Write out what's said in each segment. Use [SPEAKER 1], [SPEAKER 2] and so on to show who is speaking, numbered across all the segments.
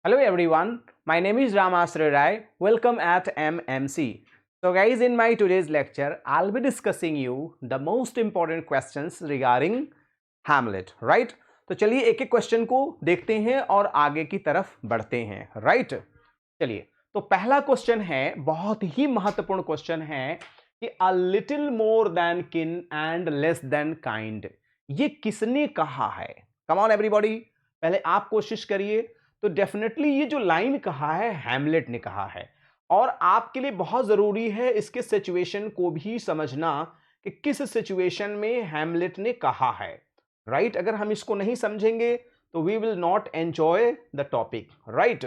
[SPEAKER 1] Hello everyone, my name is Ramasri Rai. Welcome at MMC. So guys, in my today's lecture, I'll be discussing you the most important questions regarding Hamlet, right? तो चलिए एक एक question को देखते हैं और आगे की तरफ बढ़ते हैं, राइट? चलिए, तो पहला क्वेश्चन है, बहुत ही महत्वपूर्ण क्वेश्चन है कि अ little more than kin and less than kind, ये किसने कहा है? कम ऑन एवरीबॉडी, पहले आप कोशिश करिए। तो डेफिनेटली ये जो लाइन कहा है हैमलेट ने कहा है, और आपके लिए बहुत जरूरी है इसके सिचुएशन को भी समझना कि किस सिचुएशन में हैमलेट ने कहा है, राइट? अगर हम इसको नहीं समझेंगे तो we will not enjoy the topic, right?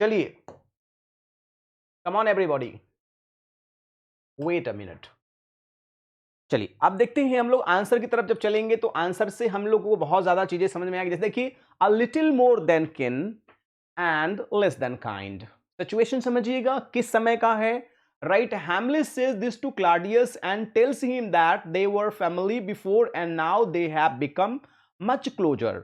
[SPEAKER 1] चलिए, come on everybody, wait a minute. चलिए अब देखते हैं हम लोग आंसर की तरफ। जब चलेंगे तो आंसर से हम लोग को बहुत ज्यादा चीजें समझ में आएगी। जैसे देखिए, a little more than kin and less than kind, situation समझिएगा किस समय का है, right? Hamlet says this to Claudius and tells him that they were family before and now they have become much closer.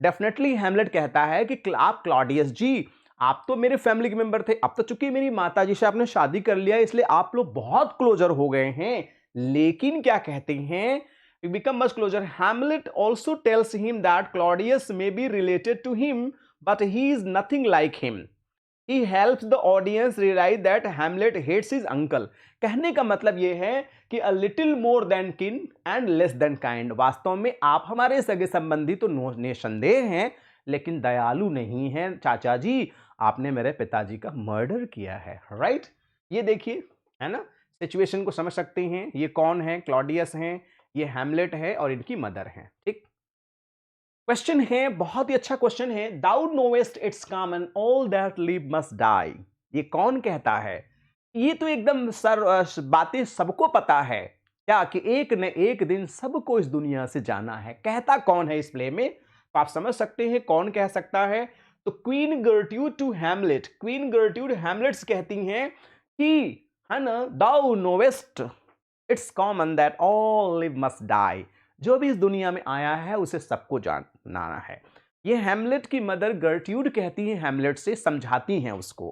[SPEAKER 1] Definitely Hamlet कहता है कि आप Claudius जी, आप तो मेरे फैमिली के मेंबर थे, अब तो चूंकि मेरी माता जी से आपने शादी कर लिया इसलिए आप लोग बहुत क्लोजर हो गए हैं। लेकिन क्या कहते हैं, become much closer. Hamlet also tells him that Claudius may be related to him but he is nothing like him. He helps the audience realize that Hamlet hates his uncle. कहने का मतलब यह है कि a little more than kin and less than kind, वास्तव में आप हमारे सगे संबंधी तो निसंदेह हैं, लेकिन दयालु नहीं हैं चाचा जी, आपने मेरे पिताजी का मर्डर किया है, राइट? ये देखिए, है ना? सिचुएशन को समझ सकते हैं। ये कौन है? क्लॉडियस हैं, ये हैमलेट है और इनकी मदर है, ठीक? क्वेश्चन है, बहुत ही अच्छा क्वेश्चन है। Thou knowest it's common all that live must die, ये कौन कहता है? ये तो एकदम बातें सबको पता है क्या कि एक न एक दिन सबको इस दुनिया से जाना है। कहता कौन है इस प्ले में? तो आप समझ सकते हैं कौन कह सकता है। तो queen गर्ट्यूड to Hamlet, queen गर्ट्यूड Hamlet's कहती हैं कि, है ना, दाउ knowest it's common that all live must die, जो भी इस दुनिया में आया है उसे सबको जानना है। ये हैमलेट की मदर गर्ट्यूड कहती है, हैमलेट से समझाती हैं उसको,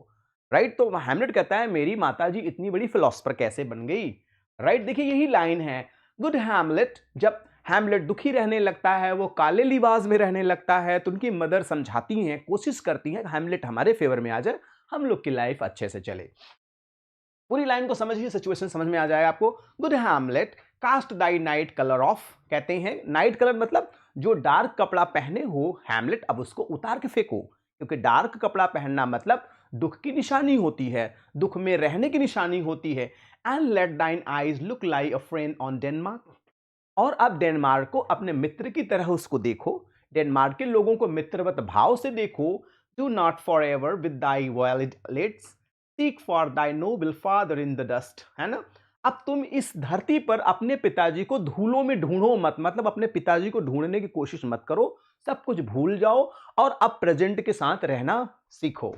[SPEAKER 1] राइट? तो हैमलेट कहता है मेरी माताजी इतनी बड़ी फिलोसफर कैसे बन गई, राइट? देखिए यही लाइन है, गुड हैमलेट। जब हैमलेट दुखी रहने लगता है, वो काले लिबास में रहने लगता है, तो उनकी मदर समझाती हैं, कोशिश करती हैं हैमलेट हमारे फेवर में आ जाए, हम लोग की लाइफ अच्छे से चले। पूरी लाइन को समझिए, सिचुएशन समझ में आ जाएगा आपको। Good Hamlet cast thy night colour off, कहते हैं नाइट कलर मतलब जो डार्क कपड़ा पहने हो हैमलेट, अब उसको उतार के फेंको, क्योंकि डार्क कपड़ा पहनना मतलब दुख की निशानी होती है, दुख में रहने की निशानी होती है। एंड लेट दाइन eyes look like a friend on Denmark, और अब डेनमार्क को अपने मित्र की तरह उसको देखो, डेनमार्क के लोगों को मित्रवत भाव से देखो। Do not for ever with thy violets, seek for thy noble father in the dust, है ना? अब तुम इस धरती पर अपने पिताजी को धूलों में ढूंढो मत, मतलब अपने पिताजी को ढूंढने की कोशिश मत करो, सब कुछ भूल जाओ और अब प्रेजेंट के साथ रहना सीखो।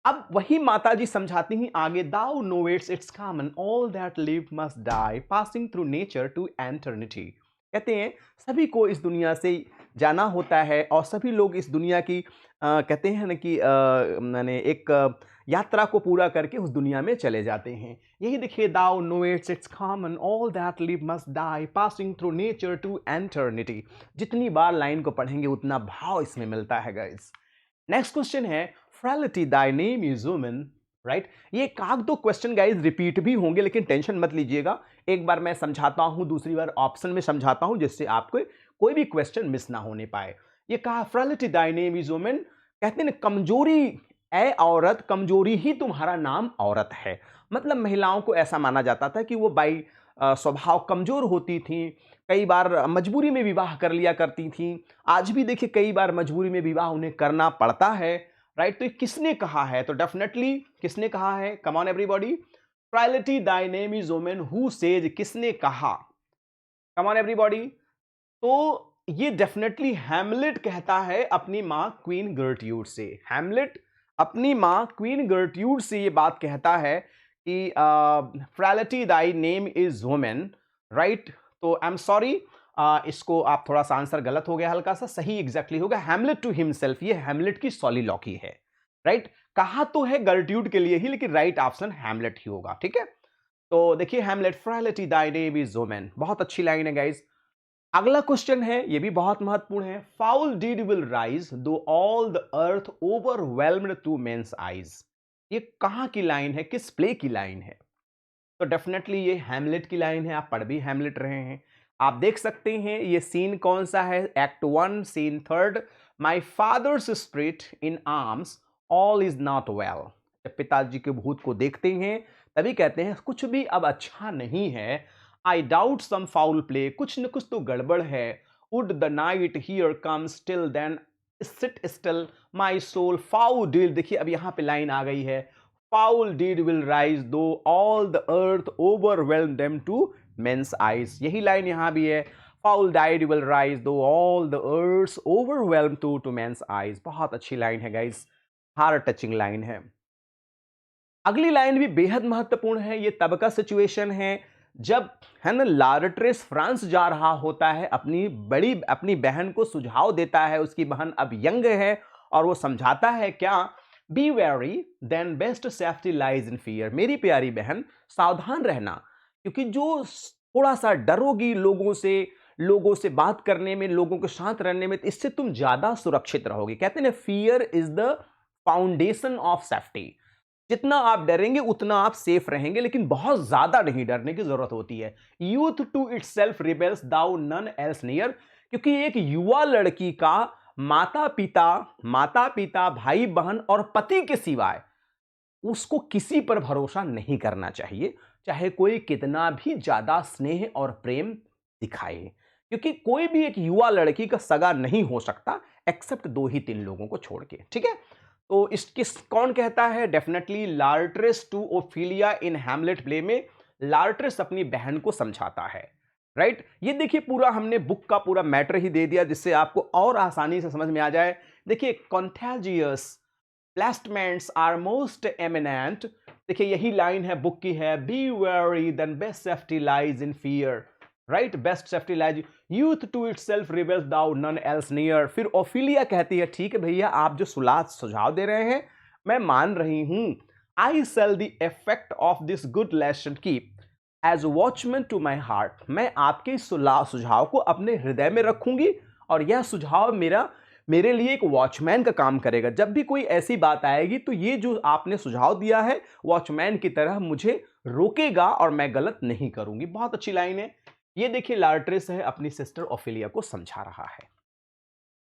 [SPEAKER 1] अब वही माताजी समझाती हैं आगे, दाउ नोवेट्स it's common all that live must die passing through nature to eternity. कहते हैं सभी को इस दुनिया से जाना होता है और सभी लोग इस दुनिया की कहते हैं ना कि मैंने एक यात्रा को पूरा करके उस दुनिया में चले जाते हैं। यही देखिए, दाउ नोवेट्स it's common all that live must die passing through nature to eternity. जितनी बार लाइन को पढ़ेंगे उतना भाव इसमें मिलता है गाइस। नेक्स्ट क्वेश्चन है, frailty thy name is woman, right? ये काक दो क्वेश्चन गाइस रिपीट भी होंगे, लेकिन टेंशन मत लीजिएगा, एक बार मैं समझाता हूं, दूसरी बार ऑप्शन में समझाता हूं, जिससे आपको कोई भी क्वेश्चन मिस ना होने पाए। ये कहा, फ्रैलिटी दाई नेम इज वुमन, कहते हैं कमजोरी ए औरत, कमजोरी ही तुम्हारा नाम औरत है। मतलब महिलाओं को ऐसा माना जाता था कि वो बाई स्वभाव कमजोर होती थी, कई बार मजबूरी में विवाह कर लिया करती थी। आज भी देखिए कई बार मजबूरी में विवाह उन्हें करना पड़ता है, राइट? तो ये किसने कहा है? तो डेफिनेटली किसने कहा है? Come on everybody, frailty thy name is woman who says, किसने कहा? Come on everybody. तो ये डेफिनेटली हैमलेट कहता है अपनी मां क्वीन गर्ट्यूड से। हैमलेट अपनी मां क्वीन गर्ट्यूड से ये बात कहता है कि frailty thy name is women, right? तो आई एम सॉरी, इसको आप थोड़ा सा आंसर गलत हो गया, हल्का सा, सही एग्जैक्टली होगा हैमलेट टू हिमसेल्फ। ये हैमलेट की सॉलिलॉकी है। राइट। कहा तो है गर्ट्यूड के लिए ही, लेकिन राइट ऑप्शन हैमलेट ही होगा, ठीक है। तो देखिए Hamlet, frailty thy name is woman, बहुत अच्छी लाइन है गाइस। अगला क्वेश्चन है, ये भी बहुत महत्वपूर्ण है। Foul deed will rise though all the earth overwhelmed to men's eyes. ये कहां की लाइन है, किस प्ले की लाइन है? तो डेफिनेटली ये हैमलेट की लाइन है, आप पढ़ भी हैमलेट रहे हैं। आप देख सकते हैं ये सीन कौन सा है, act 1 scene 3, my father's spirit in arms all is not well. जब पिताजी के भूत को देखते हैं तभी कहते हैं कुछ भी अब अच्छा नहीं है। I doubt some foul play, कुछ न कुछ तो गड़बड़ है। Would the night here come still then sit still my soul foul deal. देखिए अब यहाँ पे लाइन आ गई है, foul deed will rise though all the earth overwhelm them to men's eyes। यही लाइन यहां भी है, foul deed will rise though all the earth overwhelm to men's eyes। बहुत अच्छी लाइन है गाइस, हार्ट टचिंग लाइन है। अगली line भी बेहद महत्वपूर्ण है। ये तब का सिचुएशन है जब है ना लार्ट्रेस फ्रांस जा रहा होता है, अपनी बहन को सुझाव देता है, उसकी बहन अब यंग है और वो समझाता है क्या, be wary then best safety lies in fear. मेरी प्यारी बहन सावधान रहना, क्योंकि जो थोड़ा सा डरोगी लोगों से बात करने में, लोगों के साथ रहने में, इससे तुम ज्यादा सुरक्षित रहोगे। कहते हैं ना fear is the foundation of safety. जितना आप डरेंगे उतना आप सेफ रहेंगे, लेकिन बहुत ज्यादा नहीं डरने की जरूरत होती है। Youth to itself rebels though none else near. क्योंकि एक युवा लड़की का माता पिता भाई बहन और पति के सिवाय उसको किसी पर भरोसा नहीं करना चाहिए, चाहे कोई कितना भी ज्यादा स्नेह और प्रेम दिखाए। क्योंकि कोई भी एक युवा लड़की का सगा नहीं हो सकता एक्सेप्ट 2 ही 3 लोगों को छोड़ के, ठीक है। तो किस कौन कहता है, definitely Laertes to Ophelia in Hamlet play में लार्ट्रेस अपनी बहन को समझाता है, राइट। ये देखिए पूरा हमने बुक का पूरा मैटर ही दे दिया जिससे आपको और आसानी से समझ में आ जाए। देखिए contagious blastments are most imminent. देखिए यही लाइन है बुक की है, be wary then best safety lies in fear, right. Best safety lies youth to itself rebels though none else near. फिर ओफिलिया कहती है ठीक है भैया, आप जो सुझाव दे रहे हैं मैं मान रही हूं। I shall the effect of this good lesson keep as watchman to my heart. मैं आपके सुझाव को अपने हृदय में रखूंगी और यह सुझाव मेरे लिए एक वॉचमैन का काम करेगा। जब भी कोई ऐसी बात आएगी तो ये जो आपने सुझाव दिया है वॉचमैन की तरह मुझे रोकेगा और मैं गलत नहीं करूंगी। बहुत अच्छी लाइन है। ये देखिए लार्ट्रेस है अपनी सिस्टर ओफिलिया को समझा रहा है।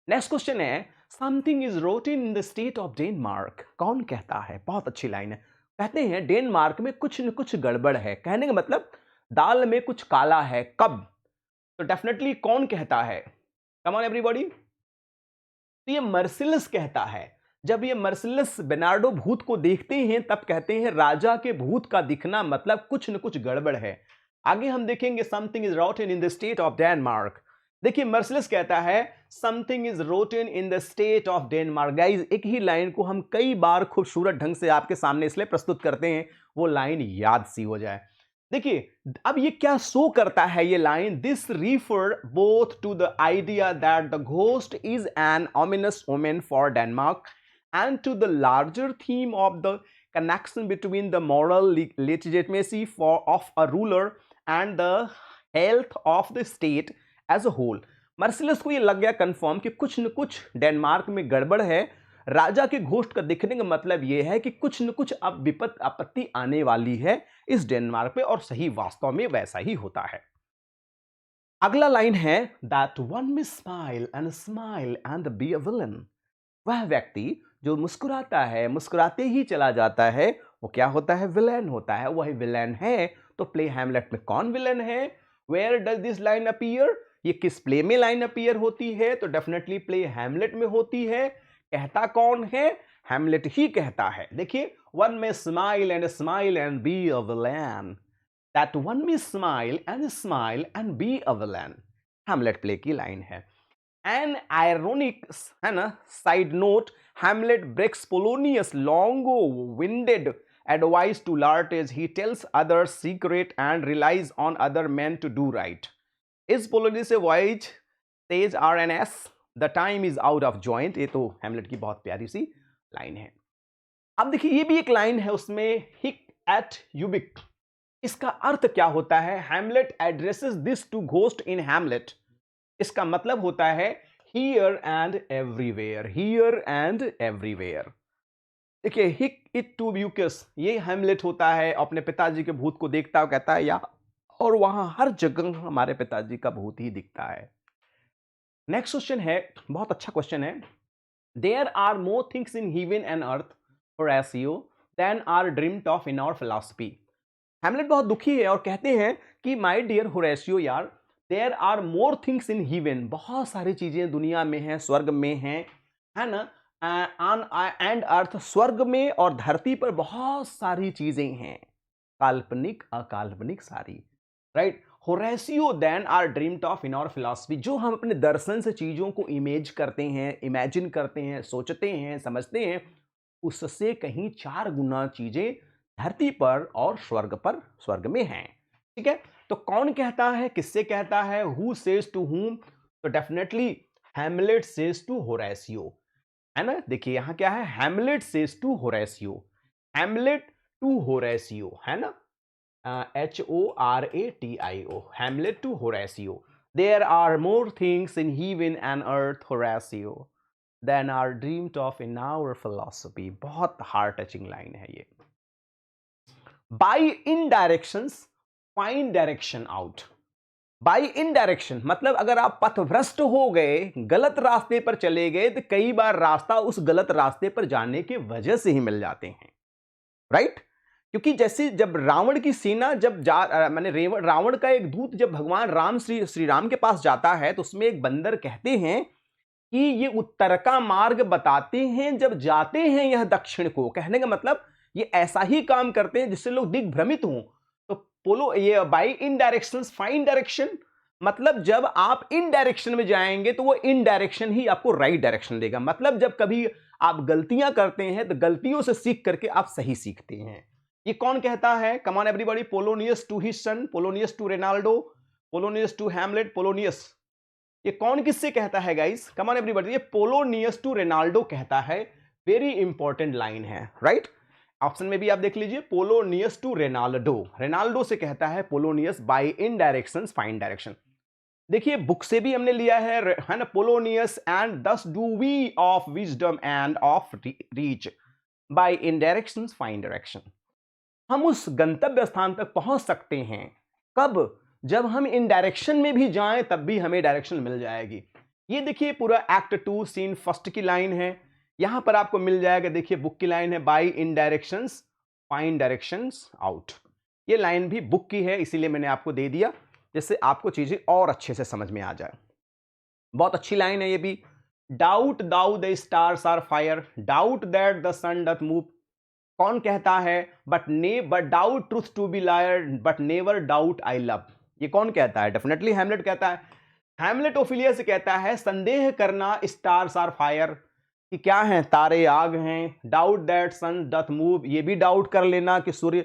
[SPEAKER 1] नेक्स्ट क्वेश्चन है, something is rotten in the state of Denmark. कौन कहता है? बहुत अच्छी लाइन है। कहते हैं डेनमार्क में कुछ न कुछ गड़बड़ है। कहने का मतलब दाल में कुछ काला है। कब? तो डेफिनेटली कौन कहता है? Come on everybody. तो ये मर्सिलस कहता है। जब ये मर्सिलस बेनार्डो भूत को देखते हैं तब कहते हैं राजा के भूत का दिखना मतलब कुछ न कुछ गड़बड़ है। आगे हम देखेंगे something is rotten in the state of Denmark. देखिए मर्सिलस कहता है something is rotten in the state of Denmark. Guys एक ही लाइन को हम कई बार खूबसूरत ढंग से आपके सामने इसलिए प्रस्तुत करते हैं वो लाइन याद सी हो जाए। देखिए अब ये क्या शो करता है ये line, this refer both to the idea that the ghost is an ominous omen for Denmark and to the larger theme of the connection between the moral legitimacy of a ruler and the health of the state as a whole। मर्सिलस को ये लग गया confirm कि कुछ न कुछ Denmark में गड़बड़ है। राजा के घोस्ट का दिखने का मतलब यह है कि कुछ न कुछ अब विपत आपत्ति आने वाली है इस डेनमार्क पे, और सही वास्तव में वैसा ही होता है। अगला लाइन है that one may smile and be a villain. वह व्यक्ति जो मुस्कुराता है, मुस्कुराते ही चला जाता है, वो क्या होता है? विलेन होता है। वही विलेन है। तो प्ले हैमलेट में कौन विलेन है? Where does this line appear? ये किस प्ले में लाइन अपीयर होती है? तो डेफिनेटली प्ले हैमलेट में होती है। कहता कौन है? हैमलेट ही कहता है। देखिए one may smile and be a villain, that one may smile and be a villain. Hamlet play की लाइन है। एन आयरोनिक है ना side note, Hamlet breaks Polonius long winded advice to Laertes. He tells others secret and relies on other men to do right. Is Polonius a wise sage RNS? The time is out of joint। ये तो Hamlet की बहुत प्यारी सी line है। अब देखिए ये भी एक लाइन है उसमें, हिक एट यूबिक, इसका अर्थ क्या होता है? Hamlet addresses this to ghost in Hamlet. इसका मतलब होता है here and everywhere, here and everywhere. देखिए हिक इट टू ब्यूकस, ये हैमलेट होता है, अपने पिताजी के भूत को देखता है, कहता है या, और वहां हर जगह हमारे पिताजी का भूत ही दिखता है। नेक्स्ट क्वेश्चन है, बहुत अच्छा क्वेश्चन है। There are more things in heaven and earth Horatio than are dreamed of in our philosophy. Hamlet बहुत दुखी है और कहते हैं कि माय डियर होरेसियो यार, there are more things in heaven, बहुत सारी चीजें दुनिया में हैं, स्वर्ग में हैं, है ना, ऑन एंड अर्थ, स्वर्ग में और धरती पर बहुत सारी चीजें हैं, काल्पनिक अकाल्पनिक सारी, right. Horatio than are dreamed of in our philosophy, जो हम अपने दर्शन से चीजों को इमेज करते हैं, इमेजिन करते हैं, सोचते हैं, समझते हैं, उससे कहीं 4 गुना चीजें धरती पर और स्वर्ग पर, स्वर्ग में हैं। ठीक है, तो कौन कहता है, किससे कहता है, हु सेज टू हुम? तो definitely Hamlet says to Horatio, है ना। देखिए यहां क्या है, Hamlet says to Horatio, Hamlet to Horatio, है ना, HORATIO, Hamlet to Horatio. There are more things in heaven and earth Horatio than are dreamed of in our philosophy. बहुत heart touching line है ये। By indirections find direction out. By indirection मतलब अगर आप पथभ्रष्ट हो गए, गलत रास्ते पर चले गए, तो कई बार रास्ता उस गलत रास्ते पर जाने की वजह से ही मिल जाते हैं, राइट। क्योंकि जैसे जब रावण की सेना जब मैंने रावण का एक दूत जब भगवान राम श्री राम के पास जाता है, तो उसमें एक बंदर कहते हैं कि ये उत्तर का मार्ग बताते हैं, जब जाते हैं यह दक्षिण को। कहने का मतलब ये ऐसा ही काम करते हैं जिससे लोग दिग्भ्रमित हों। तो पोलो ये by in direction find direction, मतलब जब आप इन डायरेक्शन में जाएंगे तो वो इन डायरेक्शन ही आपको राइट डायरेक्शन देगा। मतलब जब कभी आप गलतियां करते हैं तो गलतियों से सीख करके आप सही सीखते हैं। ये कौन कहता है? Come on everybody, Polonius to his son, Polonius to Reynaldo, Polonius to Hamlet, Polonius. ये कौन किससे कहता है गाइस? कम ऑन एवरीबॉडी, ये पोलोनियस टू रेनाल्डो कहता है। वेरी इंपॉर्टेंट लाइन है, राइट। ऑप्शन में भी आप देख लीजिए, पोलोनियस टू रेनाल्डो, रेनाल्डो से कहता है Polonius, by indirections find direction. देखिए बुक से भी हमने लिया है ना, Polonius and thus do we of wisdom and of reach by indirections find direction. हम उस गंतव्य स्थान तक पहुंच सकते हैं कब? जब हम इन डायरेक्शन में भी जाएं तब भी हमें डायरेक्शन मिल जाएगी। ये देखिए पूरा एक्ट 2 सीन फर्स्ट की लाइन है, यहां पर आपको मिल जाएगा। देखिए बुक की लाइन है, bye indirections find directions out. ये लाइन भी बुक की है, इसीलिए मैंने आपको दे दिया जिससे आपको चीजें और अच्छे से समझ में आ जाए। बहुत अच्छी लाइन है ये भी। Doubt thou the stars are fire, doubt that the sun doth move. कौन कहता है? But doubt truth to be liar, but never doubt I love. ये कौन कहता है? डेफिनेटली हैमलेट कहता है। हैमलेट ओफिलिया से कहता है संदेह करना स्टार्स आर फायर, कि क्या है? तारे आग हैं। Doubt that sun doth move, ये भी डाउट कर लेना कि सूर्य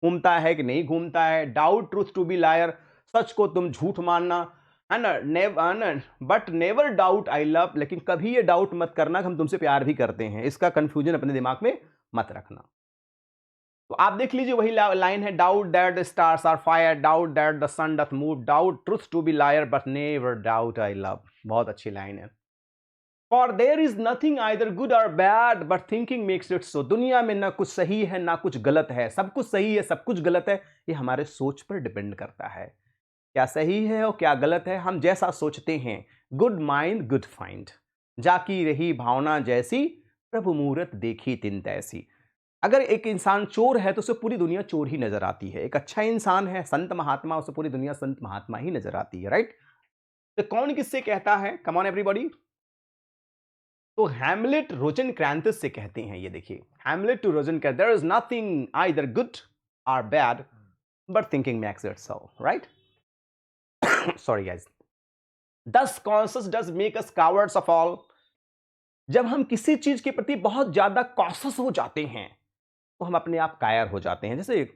[SPEAKER 1] घूमता है कि नहीं घूमता है। Doubt truth to be liar, सच को तुम झूठ मानना, है ना। But never doubt I love, लेकिन कभी ये डाउट मत करना कि हम तुमसे प्यार भी करते हैं। इसका कंफ्यूजन अपने दिमाग में मत रखना। तो आप देख लीजिए वही लाइन है, doubt that the stars are fire, doubt that the sun doth move, doubt truth to be liar, but never doubt I love. बहुत अच्छी लाइन है। For there is nothing either good or bad, but thinking makes it so. दुनिया में ना कुछ सही है ना कुछ गलत है, सब कुछ सही है सब कुछ गलत है। ये हमारे सोच पर डिपेंड करता है, क्या सही है और क्या गलत है। हम जैसा सोचते हैं, गुड माइंड गुड फाइंड, जाकी रही भावना जैसी, प्रभु मूरत देखी तिन तैसी। अगर एक इंसान चोर है तो उसे पूरी दुनिया चोर ही नजर आती है। एक अच्छा इंसान है, संत महात्मा, उसे पूरी दुनिया संत महात्मा ही नजर आती है, राइट। तो कौन किससे कहता है? Come on everybody. तो हैमलेट रोजेनक्रैंथिस से कहते हैं। ये देखिए, Hamlet to Rosencrantz, there is nothing either good or bad, but thinking makes it so, right. Sorry guys. Thus conscience does make us cowards of all. जब हम किसी चीज के प्रति बहुत ज्यादा कॉन्शियस हो जाते हैं तो हम अपने आप कायर हो जाते हैं। जैसे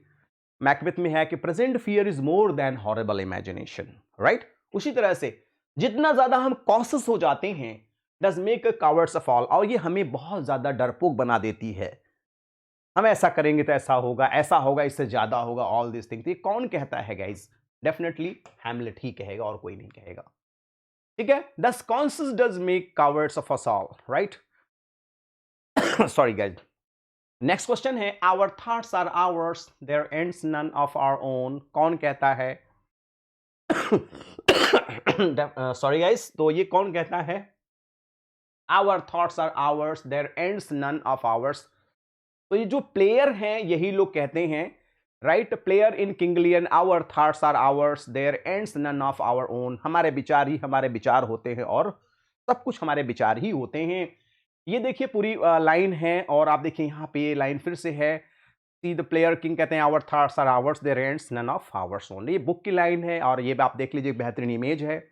[SPEAKER 1] मैकबेथ में है कि present fear is more than horrible imagination, right. उसी तरह से जितना ज्यादा हम कॉन्शियस हो जाते हैं, does make a cowards of all, और ये हमें बहुत ज्यादा डरपोक बना देती है। हम ऐसा करेंगे तो ऐसा होगा, इससे ज्यादा होगा, ऑल दिस थिंग। ये कौन कहता है गाइज? डेफिनेटली हैमलेट ही कहेगा और कोई नहीं कहेगा। ठीक है, thus conscience does make cowards of us all, right? Sorry guys. Next question है, our thoughts are ours, their ends none of our own. कौन कहता है? सॉरी गाइज, तो ये कौन कहता है? Our thoughts are ours, their ends none of ours. तो ये जो प्लेयर हैं यही लोग कहते हैं, राइट? प्लेयर इन किंगलियन, our thoughts are ours, their ends none of our own. हमारे विचार ही हमारे विचार होते हैं और सब कुछ हमारे विचार ही होते हैं। ये देखिए पूरी लाइन है, और आप देखिए यहाँ पे ये लाइन फिर से है, सी द प्लेयर किंग कहते हैं our thoughts are ours, their ends none of ours own. ये बुक की लाइन है और ये आप देख लीजिए, बेहतरीन इमेज है।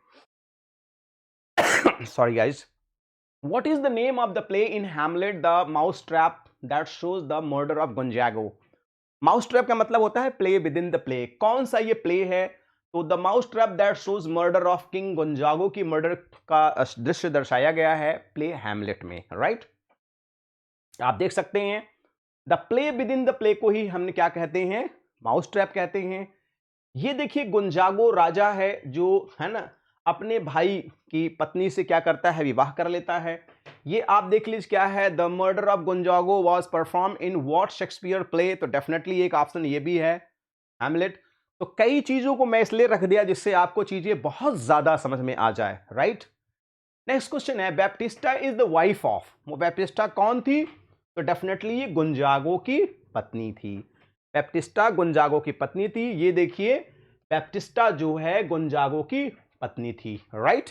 [SPEAKER 1] Sorry guys. What is the name of the play in Hamlet, the mousetrap that shows the murder of Gonzago? Mousetrap का मतलब होता है play within the play। कौन सा ये play है? तो the mousetrap that shows murder of King Gonzago की murder का दृश्य दर्शाया गया है play Hamlet में, right? आप देख सकते हैं the play within the play को ही हमने क्या कहते हैं? Mousetrap कहते हैं। ये देखिए गुंजागो राजा है जो है ना अपने भाई की पत्नी से क्या करता है? विवाह कर लेता है। ये आप देख लीजिए क्या है, the murder of Gonzago was perform in what Shakespeare play. तो डेफिनेटली एक ऑप्शन ये भी है, हैमलेट। तो कई चीजों को मैं इसलिए रख दिया जिससे आपको चीजें बहुत ज्यादा समझ में आ जाए, राइट? नेक्स्ट क्वेश्चन है, Baptista is the wife of. वो बैप्टिस्टा कौन थी? तो डेफिनेटली ये गुंजागो की पत्नी थी। बैप्टिस्टा गुंजागो की पत्नी थी। ये देखिए बैप्टिस्टा जो है गुंजागो की पत्नी थी, राइट?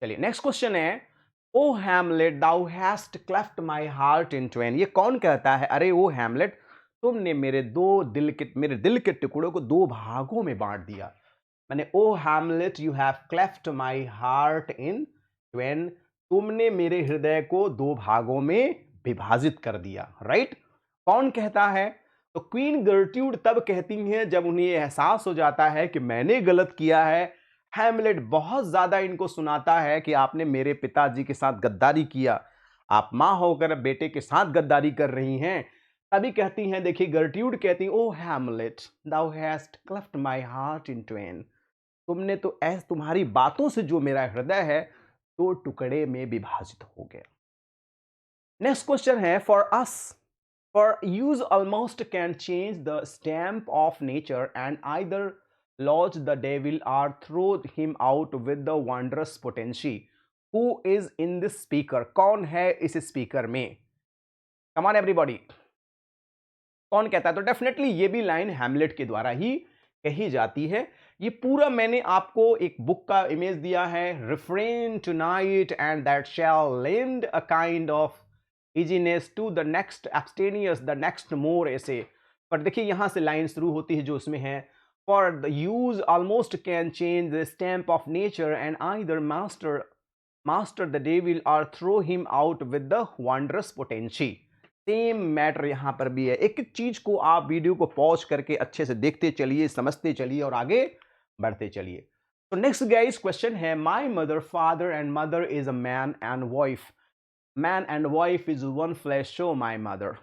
[SPEAKER 1] चलिए नेक्स्ट क्वेश्चन है, O Hamlet thou hast cleft my heart in twain. ये कौन कहता है? अरे ओ हैमलेट, तुमने मेरे दिल के टुकड़ों को दो भागों में बांट दिया। मैंने O Hamlet you have cleft my heart in twain, तुमने मेरे हृदय को दो भागों में विभाजित कर दिया, राइट? कौन कहता है? तो क्वीन गर्ट्यूड तब कहती हैं जब उन्हें एहसास हो जाता है कि मैंने गलत किया है। हैमलेट बहुत ज्यादा इनको सुनाता है कि आपने मेरे पिताजी के साथ गद्दारी किया, आप मां होकर बेटे के साथ गद्दारी कर रही हैं। तभी कहती हैं, देखिए गर्ट्यूड कहती हैं, O Hamlet thou hast cleft my heart in twain, तुमने तो तुम्हारी बातों से जो मेरा हृदय है दो टुकड़े में विभाजित हो गया। नेक्स्ट क्वेश्चन है, for us for use almost can change the stamp of nature and either lodge the devil or throw him out with the wondrous potency. Who is in this speaker? कौन है इस speaker में? Come on everybody. कौन कहता है? तो definitely ये भी लाइन हैमलेट के द्वारा ही कही जाती है। ये पूरा मैंने आपको एक बुक का इमेज दिया है, refrain tonight and that shall lend a kind of easiness to the next abstemious the next more ऐसे। पर देखिए यहां से लाइन शुरू होती है जो उसमें है, for the use almost can change the stamp of nature and either master the devil or throw him out with the wondrous potency। Same matter यहां पर भी है। एक एक चीज को आप वीडियो को पॉज करके अच्छे से देखते चलिए, समझते चलिए और आगे बढ़ते चलिए। तो नेक्स्ट गाइस क्वेश्चन है, my mother father and mother is a man and wife, man and wife is one flash show my mother.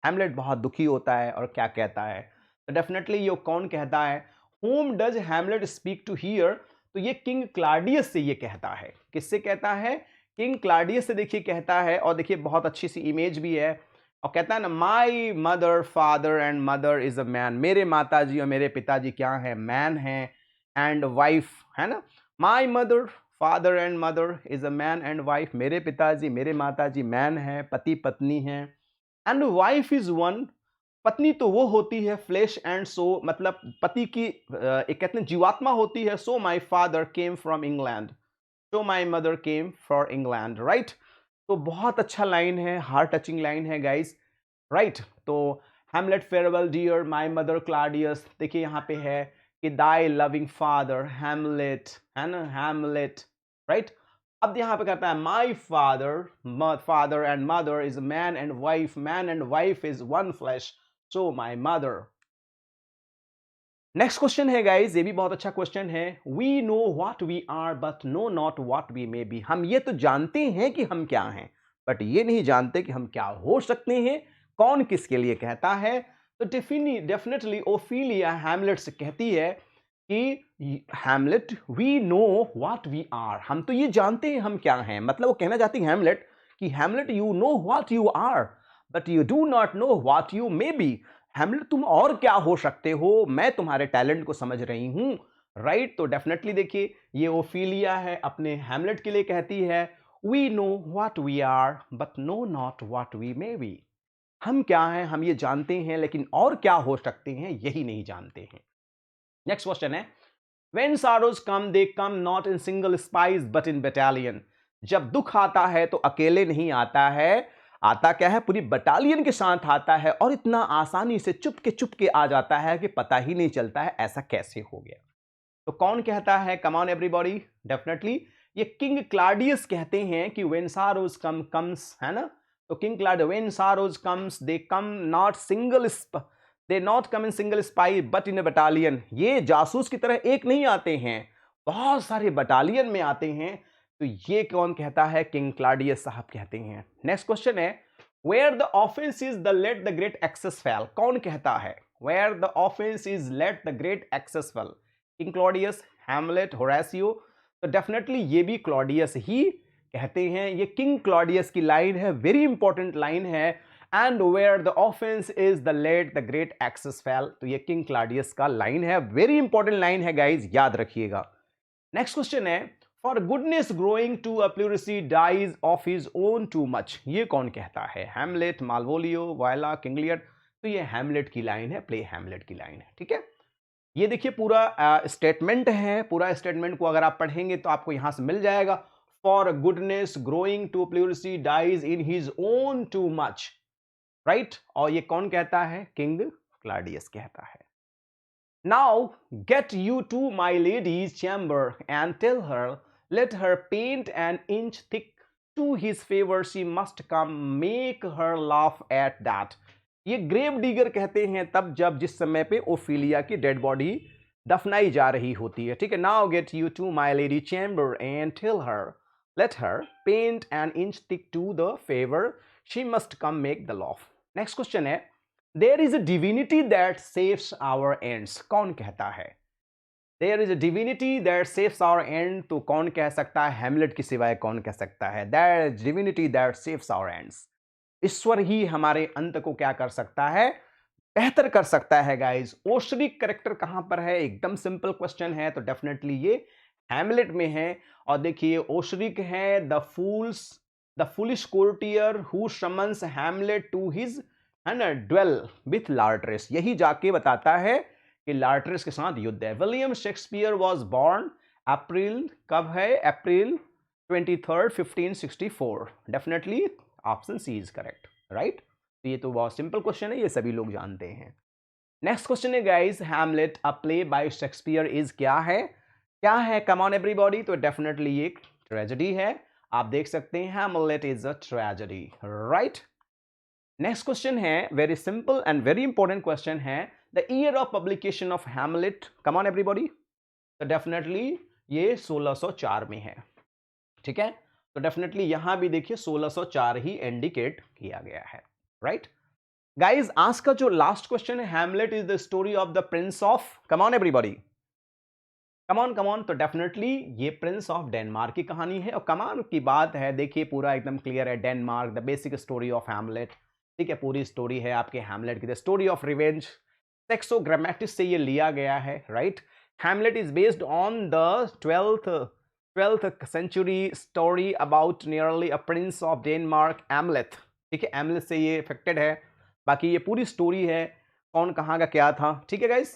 [SPEAKER 1] Hamlet बहुत दुखी होता है और क्या कहता है? तो डेफिनेटली ये कौन कहता है? Whom does Hamlet speak to here? तो ये किंग क्लाडियस से ये कहता है। किससे कहता है? किंग क्लाडियस से देखिए कहता है। और देखिए बहुत अच्छी सी इमेज भी है और कहता है ना, my mother father and mother is a man, मेरे माताजी और मेरे पिताजी क्या है? मैन है। एंड वाइफ है ना, my mother father and mother is a man and wife, मेरे पिताजी मेरे माताजी मैन है, पति पत्नी है। एंड वाइफ इज वन, पत्नी तो वो होती है फ्लेश एंड सो, मतलब पति की एक कहते हैं जीवात्मा होती है। So my father came from England, so my mother came for England, right? तो बहुत अच्छा लाइन है, हार्ट टचिंग लाइन है गाइस, राइट? तो Hamlet farewell dear my mother Claudius, देखिए यहाँ पे है कि दाई लविंग फादर हैमलेट, है ना, हैमलेट, राइट? अब यहाँ पे कहता है my father and mother is man and wife is one flesh, so my mother. Next question है गाइज, ये भी बहुत अच्छा क्वेश्चन है, we know what we are but know not what we may be. हम ये तो जानते हैं कि हम क्या हैं, बट ये नहीं जानते कि हम क्या हो सकते हैं, कौन किसके लिए कहता है? तो डेफिनेटली ओफिलिया हैमलेट से कहती है कि Hamlet we know what we are, हम तो ये जानते हैं हम क्या हैं। मतलब वो कहना चाहती है हैमलेट कि Hamlet you know what you are but you do not know what you may be. Hamlet तुम और क्या हो सकते हो, मैं तुम्हारे टैलेंट को समझ रही हूं, राइट। तो डेफिनेटली देखिए ये ओफिलिया है अपने हैमलेट के लिए कहती है we know what we are but know not what we may be. हम क्या हैं हम ये जानते हैं, लेकिन और क्या हो सकते हैं यही नहीं जानते हैं। नेक्स्ट क्वेश्चन है When sorrows come, they come not in single spies but in battalion. जब दुख आता है तो अकेले नहीं आता है, आता क्या है पूरी बटालियन के साथ आता है, और इतना आसानी से चुपके आ जाता है कि पता ही नहीं चलता है ऐसा कैसे हो गया। तो कौन कहता है? Come on everybody. डेफिनेटली ये किंग क्लाडियस कहते हैं कि when sorrows come comes, है ना। तो king Claudius when sorrows comes they come not single they not come in single spy but in A battalion. ये जासूस की तरह एक नहीं आते हैं, बहुत सारे बटालियन में आते हैं। तो ये कौन कहता है? किंग क्लाडियस साहब कहते हैं। नेक्स्ट क्वेश्चन है where the offence is the let the great axe fall. कौन कहता है where the offence is let the great axe fall? King Claudius, Hamlet, Horatio? तो डेफिनेटली ये भी क्लॉडियस ही कहते हैं। ये किंग क्लॉडियस की लाइन है, वेरी इंपॉर्टेंट लाइन है। And where the offence is the let the great axe fall. तो ये किंग क्लाडियस का लाइन है, वेरी इंपॉर्टेंट लाइन है गाइज, याद रखिएगा। नेक्स्ट क्वेश्चन है for goodness growing to a pleurisy dies of his own too much. ये कौन कहता है? Hamlet, Malvolio, Viola, King Lear? तो ये हैमलेट की लाइन है, प्ले हैमलेट की लाइन है, ठीक है। ये देखिए पूरा स्टेटमेंट है, पूरा स्टेटमेंट को अगर आप पढ़ेंगे तो आपको यहां से मिल जाएगा। For goodness growing to plurisy dies in his own too much, right. और ये कौन कहता है? किंग क्लाडियस कहता है। Now get you to my lady's chamber and tell her let her paint an inch thick to his favour she must come make her laugh at that. ये grave digger कहते हैं तब जब जिस समय पे ओफिलिया की डेड बॉडी दफनाई जा रही होती है, ठीक है। Now get you to my lady chamber and tell her let her paint an inch thick to the favour she must come make the laugh. Next question है there is a divinity that saves our ends. कौन कहता है? There is a divinity that saves our end. तो कौन कह सकता है? Hamlet की सिवाय कौन कह सकता है? That divinity that saves our ends. ईश्वर ही हमारे अंत को क्या कर सकता है? बेहतर कर सकता है गाइज। ओशरिक करेक्टर कहां पर है? एकदम सिंपल क्वेश्चन है, तो डेफिनेटली ये हैमलेट में है। और देखिए ओशरिक है the foolish courtier who summons Hamlet to his duel with Laertes. यही जाके बताता है कि लार्ट्रेस के साथ युद्ध है। William Shakespeare was born April, कब है? April 23, 1564। Definitely option C is correct, right. तो ये तो बहुत सिंपल क्वेश्चन है, ये सभी लोग जानते हैं। नेक्स्ट क्वेश्चन है guys Hamlet a play by Shakespeare is क्या है? क्या है? Come on everybody. तो डेफिनेटली ये ट्रेजेडी है, आप देख सकते हैं Hamlet is a tragedy, right. Next question है very simple and very important question है the year of publication of Hamlet. Come on everybody. तो डेफिनेटली ये 1604 में है, ठीक है। तो डेफिनेटली यहां भी देखिए 1604 ही इंडिकेट किया गया है, राइट। गाइज आज का जो लास्ट क्वेश्चन है Hamlet is the story of the Prince of, come on everybody, come on. तो डेफिनेटली ये प्रिंस ऑफ डेनमार्क की कहानी है। और कमान की बात है, देखिए पूरा एकदम क्लियर है, Denmark the basic story of Hamlet, ठीक है। पूरी स्टोरी है आपके हैमलेट की, द स्टोरी ऑफ रिवेंज। सेक्सो ग्रामेटिस से ये लिया गया है, right. Hamlet is based on the 12th century story about nearly a prince of Denmark, एमलेथ, ठीक है। एमलेथ से ये इफेक्टेड है। बाकी ये पूरी स्टोरी है कौन कहाँ का क्या था, ठीक है गाइस।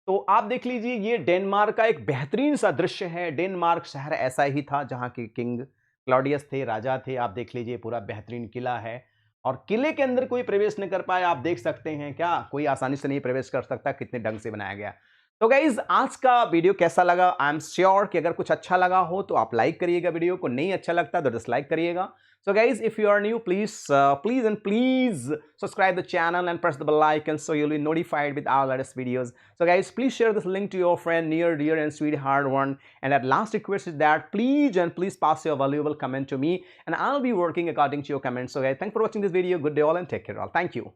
[SPEAKER 1] तो आप देख लीजिए ये डेनमार्क का एक बेहतरीन सा दृश्य है। डेनमार्क शहर ऐसा ही था जहाँ के किंग क्लॉडियस थे, राजा थे। आप देख लीजिए पूरा बेहतरीन किला है, और किले के अंदर कोई प्रवेश नहीं कर पाया। आप देख सकते हैं क्या कोई आसानी से नहीं प्रवेश कर सकता, कितने ढंग से बनाया गया। तो गाइज आज का वीडियो कैसा लगा? आई एम श्योर कि अगर कुछ अच्छा लगा हो तो आप लाइक करिएगा वीडियो को, नहीं अच्छा लगता तो डिसलाइक करिएगा। So guys, if you are new, please subscribe the channel and press the bell icon so you'll be notified with our latest videos. So guys, please share this link to your friend, near, dear and sweetheart one. And at last request is that please pass your valuable comment to me, and I'll be working according to your comments. So guys, thanks for watching this video. Good day all and take care all. Thank you.